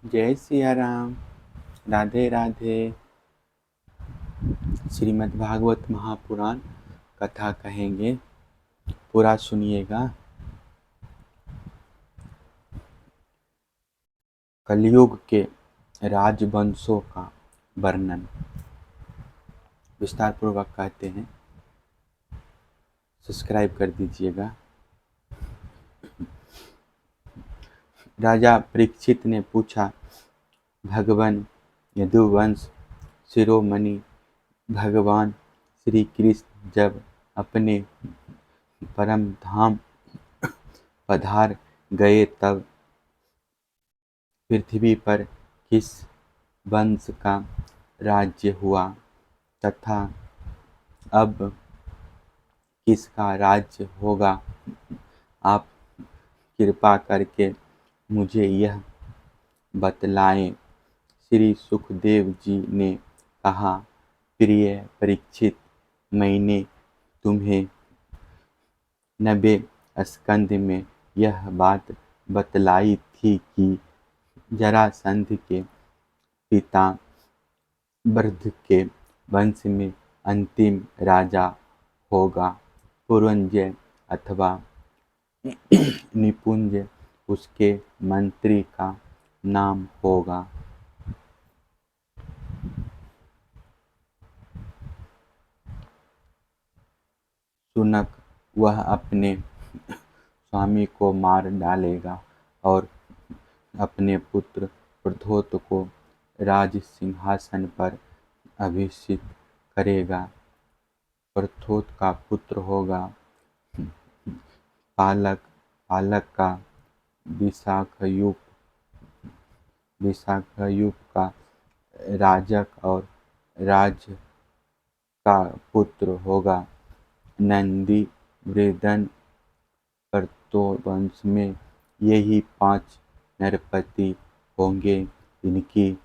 जय सिया राम। राधे राधे। श्रीमद् भागवत महापुराण कथा कहेंगे, पूरा सुनिएगा। कलयुग के राजवंशों का वर्णन विस्तार पूर्वक कहते हैं, सब्सक्राइब कर दीजिएगा। राजा परीक्षित ने पूछा, भगवान यदुवंश शिरोमणि भगवान श्री कृष्ण जब अपने परम धाम पधार गए तब पृथ्वी पर किस वंश का राज्य हुआ तथा अब किसका राज्य होगा? आप कृपा करके मुझे यह बतलाएं। श्री सुखदेव जी ने कहा, प्रिय परीक्षित, मैंने तुम्हें 90 स्कंद में यह बात बतलाई थी कि जरासंध के पिता बर्ध के वंश में अंतिम राजा होगा। पुरंजय अथवा निपुंज उसके मंत्री का नाम होगा। शुनक वह अपने स्वामी को मार डालेगा और अपने पुत्र प्रद्योत को राज सिंहासन पर अभिषिक्त करेगा। प्रद्योत का पुत्र होगा पालक, पालक का विशाखयूप का राजक और राज का पुत्र होगा नंदी वृदन। प्रतोवंश में यही 5 नरपति होंगे। इनकी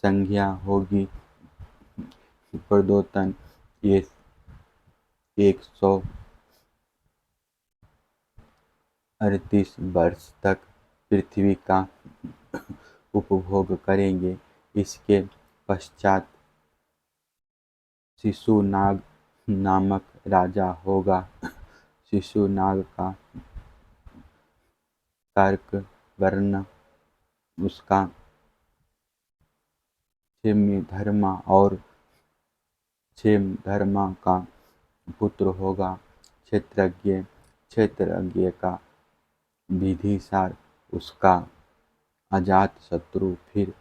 संज्ञा होगी प्रदोतन। ये 138 वर्ष तक पृथ्वी का उपभोग करेंगे। इसके पश्चात शिशुनाग नामक राजा होगा। शिशुनाग का कर्क वर्ण, उसका क्षेमधर्मा और क्षेमधर्मा का पुत्र होगा क्षेत्रज्ञ। क्षेत्रज्ञ का विधिसार, उसका अजात शत्रु। फिर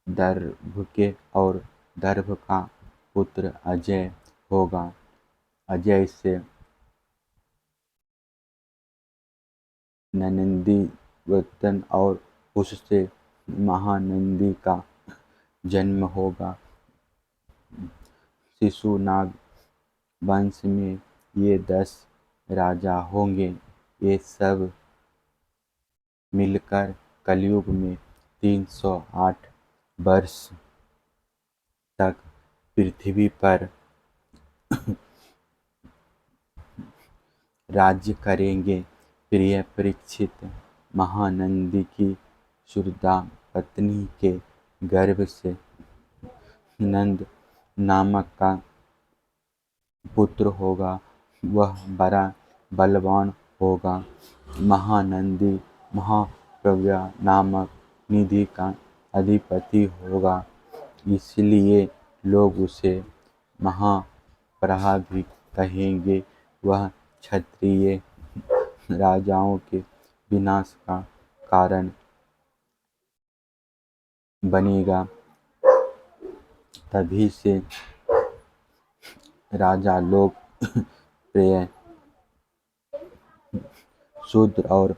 दर्भके और दर्भ का पुत्र अजय होगा। अजय से नंदी वृतन और उससे महानंदी का जन्म होगा। शिशुनाग वंश में ये 10 राजा होंगे। ये सब मिलकर कलयुग में 308 वर्ष तक पृथ्वी पर राज्य करेंगे। प्रिय परीक्षित, महानंदी की शुरदा पत्नी के गर्भ से नंद नामक का पुत्र होगा। वह बड़ा बलवान होगा। महानंदी महाप्रज्ञा नामक निधि का अधिपति होगा। इसलिए लोग उसे महाप्रहा भी कहेंगे। वह क्षत्रिय राजाओं के विनाश का कारण बनेगा। तभी से राजा लोग प्रिय, शूद्र और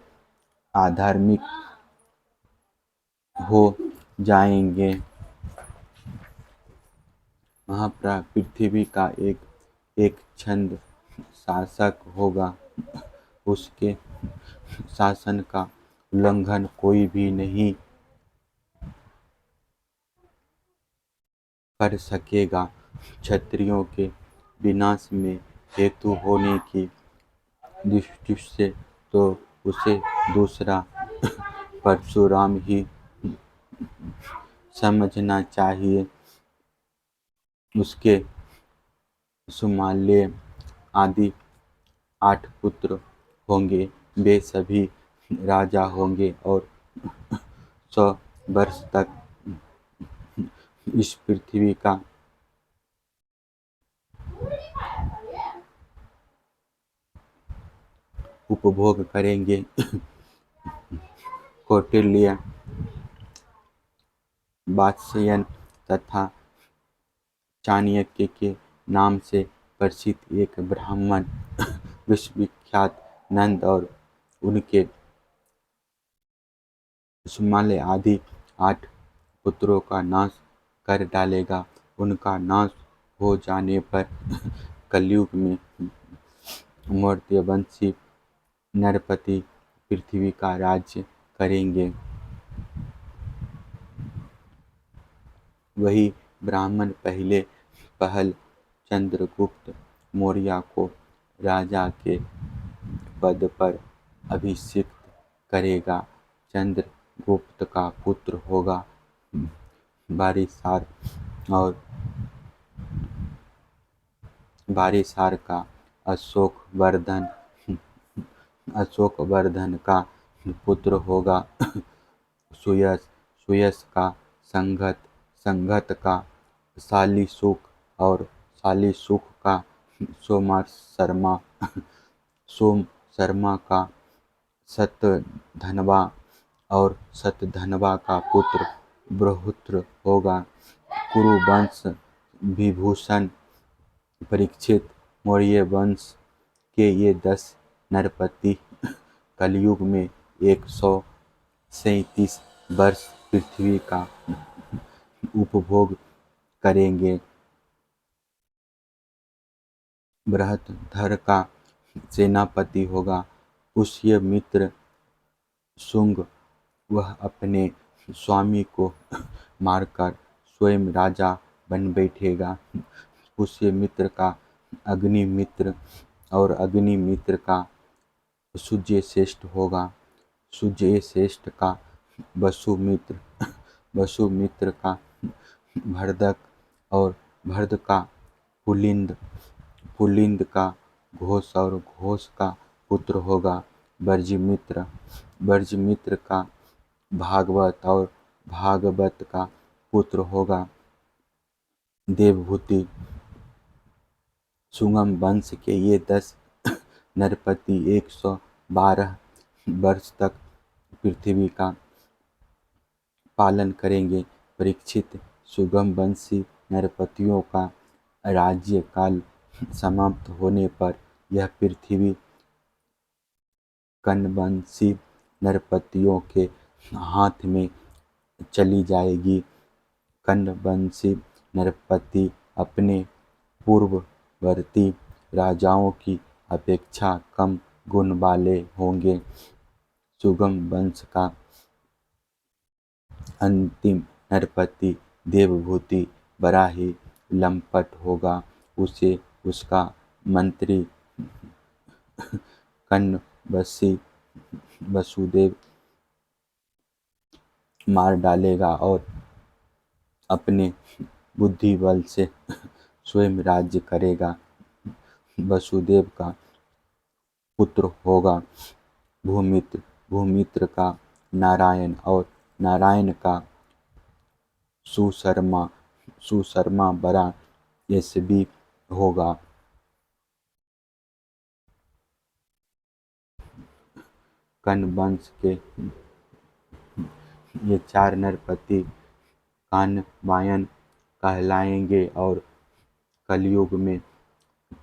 अधार्मिक हो जाएंगे। महाप्रहा पृथ्वी का एक छंद शासक होगा। उसके शासन का उल्लंघन कोई भी नहीं कर सकेगा। क्षत्रियों के विनाश में हेतु होने की दृष्टि से तो उसे दूसरा परशुराम ही समझना चाहिए। उसके सुमाल्य आदि 8 पुत्र होंगे, वे सभी राजा होंगे और 100 वर्ष तक इस पृथ्वी का उपभोग करेंगे। कौटिल्य, वात्स्ययन तथा चाणक्य के नाम से प्रसिद्ध एक ब्राह्मण विश्वविख्यात नंद और उनके सुमाल्य आदि 8 पुत्रों का नाश कर डालेगा। उनका नाश हो जाने पर कलयुग में मौर्यवंशी नरपति पृथ्वी का राज्य करेंगे। वही ब्राह्मण पहल चंद्रगुप्त मौर्य को राजा के पद पर अभिषिक्त करेगा। चंद्रगुप्त का पुत्र होगा बारिसार और बारिसार का अशोकवर्धन का पुत्र होगा सुयश, सुयश का संघत, संघत का शालीशुक और शालीशुक का सोमशर्मा, सोमशर्मा का शतधन्वा और शतधन्वा का पुत्र बृहद्रथ होगा। कुरुवंश विभूषण परीक्षित मौर्य वंश के ये 10 नरपति कलयुग में 137 वर्ष पृथ्वी का उपभोग करेंगे। बृहद्रथ का सेनापति होगा पुष्यमित्र शुंग। वह अपने स्वामी को मारकर स्वयं राजा बन बैठेगा। पुष्यमित्र का अग्निमित्र और अग्निमित्र का सूर्यश्रेष्ठ होगा। सूर्यश्रेष्ठ का वसुमित्र, वसुमित्र का भरदक और भरद का पुलिंद, पुलिंद का घोष और घोष का पुत्र होगा वर्जमित्र, वर्जमित्र का भागवत और भागवत का पुत्र होगा देवभूति। सुंगम वंश के ये 10 नरपति 112 वर्ष तक पृथ्वी का पालन करेंगे। परीक्षित सुगम वंशी नरपतियों का राज्य काल समाप्त होने पर यह पृथ्वी कण्वंशी नरपतियों के हाथ में चली जाएगी। कण्वंशी नरपति अपने पूर्ववर्ती राजाओं की अपेक्षा कम गुण वाले होंगे। सुगम वंश का अंतिम नरपति देवभूति बड़ा ही लंपट होगा। उसे उसका मंत्री कण्वंशी वसुदेव मार डालेगा और अपने बुद्धि बल से स्वयं राज्य करेगा। वसुदेव का पुत्र होगा भूमित्र, भूमित्र का नारायण और नारायण का सुशर्मा, सुशर्मा बड़ा यशस्वी होगा। कण्वंश के ये 4 नरपति कानवायन कहलाएंगे और कलयुग में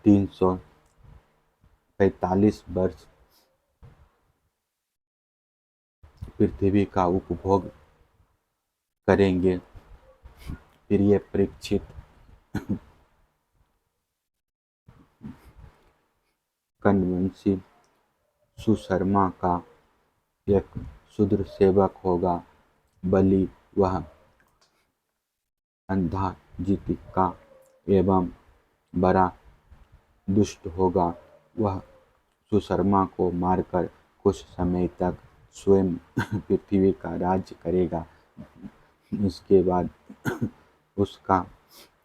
345 वर्ष पृथ्वी का उपभोग करेंगे। प्रिय परीक्षित, कण्वंशी सुशर्मा का एक शूद्र सेवक होगा बलि। वह अंधा जीतिका एवं बड़ा दुष्ट होगा। वह सुशर्मा को मारकर कुछ समय तक स्वयं पृथ्वी का राज्य करेगा। इसके बाद उसका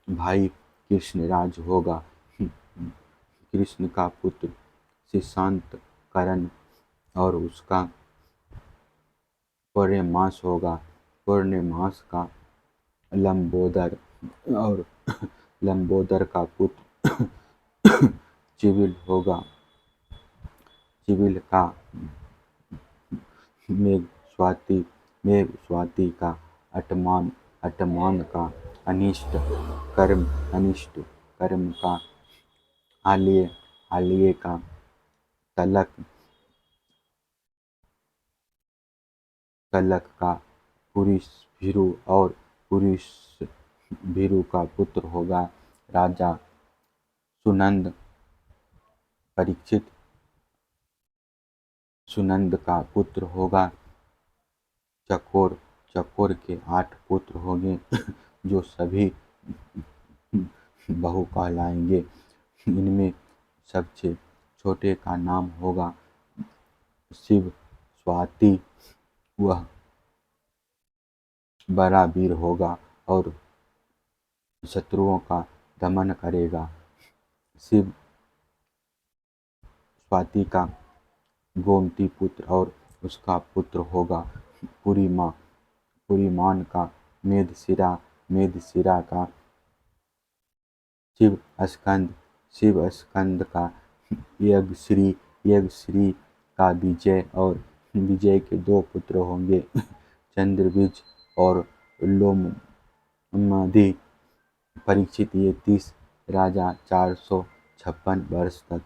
भाई कृष्णराज होगा। कृष्ण का पुत्र सुशांत करण और उसका पुण्यमास होगा। पुण्यमास का लंबोदर और लंबोदर का पुत्र चिविल होगा। चिविल का मेघ स्वाति का अटमान, अटमान का अनिष्ट कर्म का आलिय, आलिय का तलक, तलक का पुरुष और पुरुष भीरु का पुत्र होगा राजा सुनंद। परीक्षित सुनंद का पुत्र होगा चकोर। चकोर के 8 पुत्र होंगे जो सभी बहु कहलाएंगे। इनमें सबसे छोटे का नाम होगा शिव स्वाति। वह बड़ा वीर होगा और शत्रुओं का दमन करेगा। शिव स्वाति का गोमती पुत्र और उसका पुत्र होगा पुरीमान का मेदशिरा। मेदशिरा का शिव स्कंद का यज्ञश्री। यज्ञश्री का विजय और विजय के 2 पुत्र होंगे चंद्रबीज और लोमदि। परीक्षित ये 30 राजा 456 वर्ष तक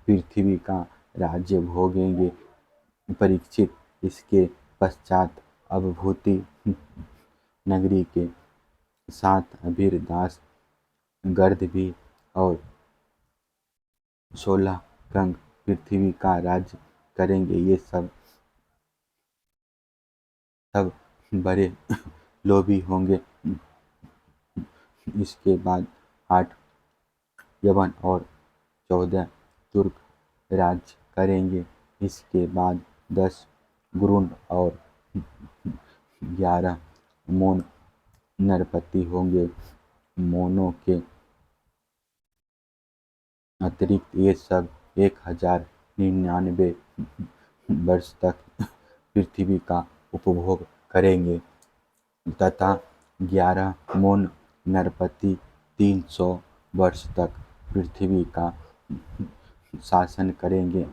पृथ्वी का राज्य भोगेंगे। परीक्षित इसके पश्चात अवभूति नगरी के 7 अभीर दास गर्द भी और 16 कंग पृथ्वी का राज्य करेंगे। ये सब बड़े लोभी होंगे। इसके बाद 8 यवन और 14 तुर्क राज्य करेंगे। इसके बाद 10 गुरुण और 11 मोन नरपति होंगे। मोनों के अतिरिक्त ये सब 1099 वर्ष तक पृथ्वी का उपभोग करेंगे तथा 11 मोन नरपति 300 वर्ष तक पृथ्वी का शासन करेंगे।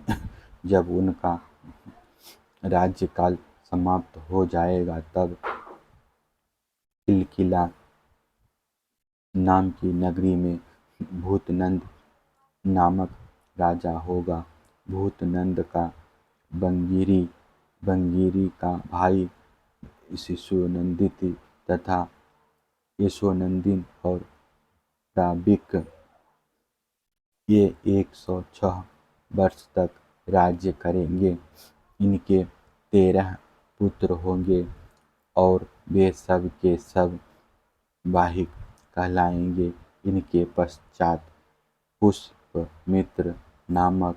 जब उनका राज्यकाल समाप्त हो जाएगा तब किलकिला नाम की नगरी में भूतनंद नामक राजा होगा। भूतनंद का बंगिरी का भाई शिशुनंदित तथा यशोनंदिन और प्राबिक ये 106 वर्ष तक राज्य करेंगे। इनके 13 पुत्र होंगे और वे सब के सब वाहिक कहलाएंगे। इनके पश्चात पुष्पमित्र नामक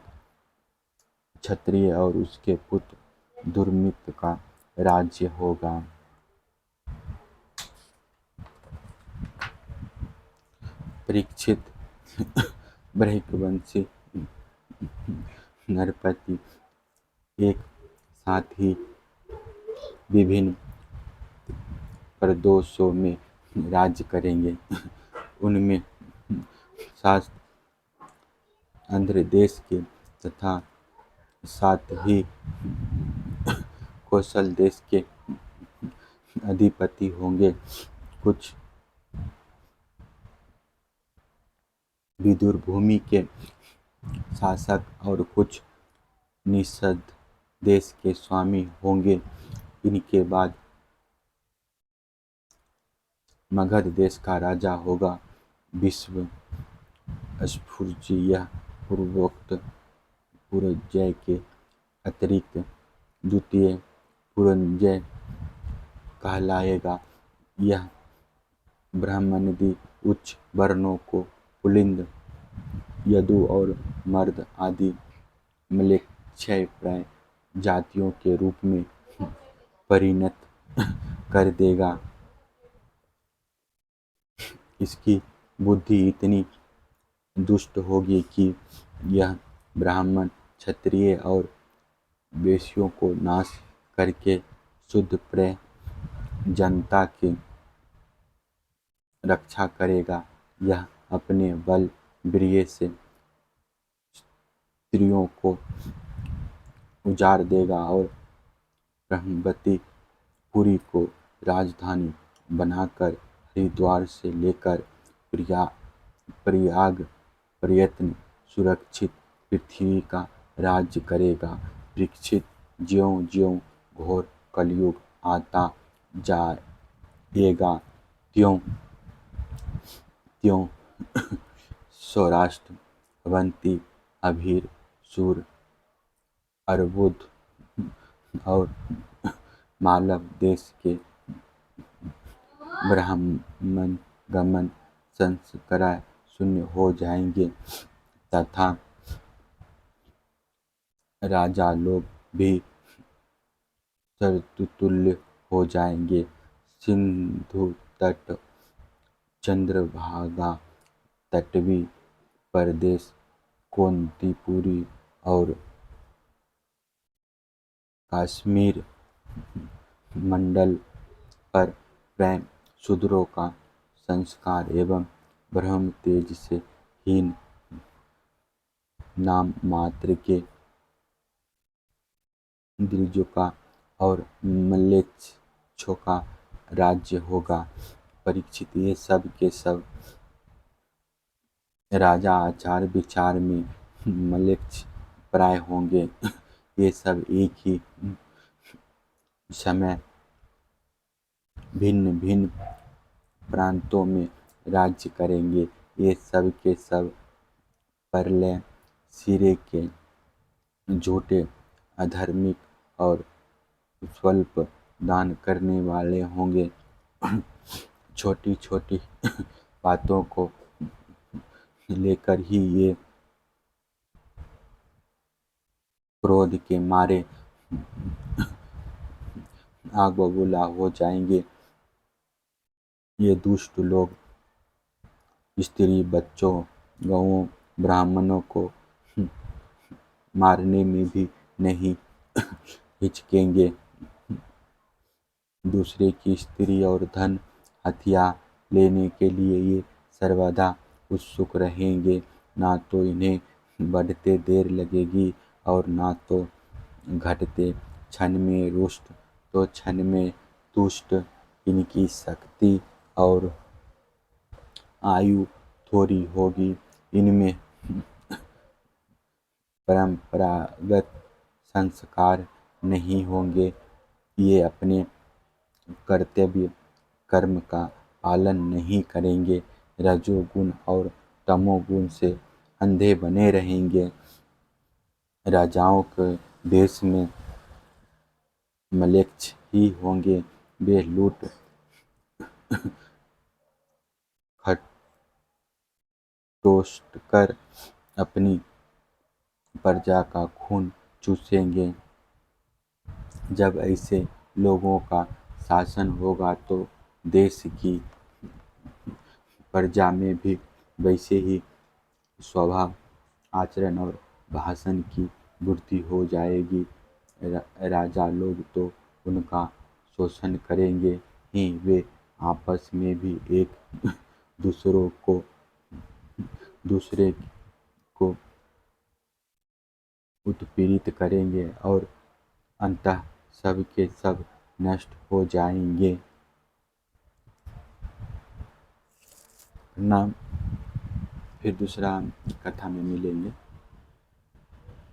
क्षत्रिय और उसके पुत्र दुर्मित का राज्य होगा। परीक्षित बृहस्पति नरपति एक साथ ही विभिन्न प्रदेशों में राज्य करेंगे। उनमें शास्त्र आंध्र देश के तथा साथ ही कौशल देश के अधिपति होंगे। कुछ विदुर भूमि के शासक और कुछ निषद देश के स्वामी होंगे। इनके बाद मगध देश का राजा होगा विश्व स्फूर्ति। यह पूर्वोक्त पुरंजय के अतिरिक्त द्वितीय पुरंजय कहलाएगा। यह ब्राह्मणादि उच्च वर्णों को पुल्लिंग यदु और मर्द आदि म्लेच्छय प्राय जातियों के रूप में परिणत कर देगा। इसकी बुद्धि इतनी दुष्ट होगी कि यह ब्राह्मण, क्षत्रिय और वैश्यों को नाश करके शुद्ध प्रिय जनता की रक्षा करेगा। यह अपने बल वीर्य से स्त्रियों को उजाड़ देगा और ब्रह्मवती पुरी को राजधानी बनाकर हरिद्वार से लेकर प्रयाग पर्यंत सुरक्षित पृथ्वी का राज्य करेगा। परीक्षित, ज्यों-ज्यों घोर कलयुग आता जाएगा, त्यों-त्यों सौराष्ट्र, अवंती, अभिर, सूर, अर्बुद और मालव देश के ब्राह्मणगण संस्कार शून्य हो जाएंगे तथा राजा लोग भी शरतुल्य हो जाएंगे। सिंधु तट, चंद्रभागा, तटीय प्रदेश, कुंतीपुरी और कश्मीर मंडल पर प्रेम, शूद्रों का संस्कार एवं ब्रह्म तेज से हीन नाम मात्र के द्विजों का और म्लेच्छों का राज्य होगा। परीक्षित, ये सब के सब राजा आचार विचार में म्लेच्छ प्राय होंगे। ये सब एक ही समय भिन्न भिन्न प्रांतों में राज्य करेंगे। ये सब के सब परले सिरे के झूठे, अधार्मिक और स्वल्प दान करने वाले होंगे। छोटी छोटी बातों को लेकर ही ये क्रोध के मारे आग बबूला हो जाएंगे। ये दुष्ट लोग स्त्री, बच्चों, गौओं, ब्राह्मणों को मारने में भी नहीं हिचकेंगे। दूसरे की स्त्री और धन हथिया लेने के लिए ये सर्वदा उत्सुक रहेंगे। ना तो इन्हें बढ़ते देर लगेगी और ना तो घटते। क्षण में रुष्ट तो क्षण में तुष्ट। इनकी शक्ति और आयु थोड़ी होगी। इनमें परंपरागत संस्कार नहीं होंगे। ये अपने कर्तव्य कर्म का पालन नहीं करेंगे। रजोगुण और तमोगुण से अंधे बने रहेंगे। राजाओं के देश में म्लेच्छ ही होंगे। वे लूट खटोष्ट कर अपनी प्रजा का खून चूसेंगे। जब ऐसे लोगों का शासन होगा तो देश की प्रजा में भी वैसे ही स्वभाव, आचरण और भाषण की वृद्धि हो जाएगी। राजा लोग तो उनका शोषण करेंगे ही, वे आपस में भी एक दूसरे को उत्पीड़ित करेंगे और अंततः सब के सब नष्ट हो जाएंगे। प्रणाम। फिर दूसरा कथा में मिलेंगे।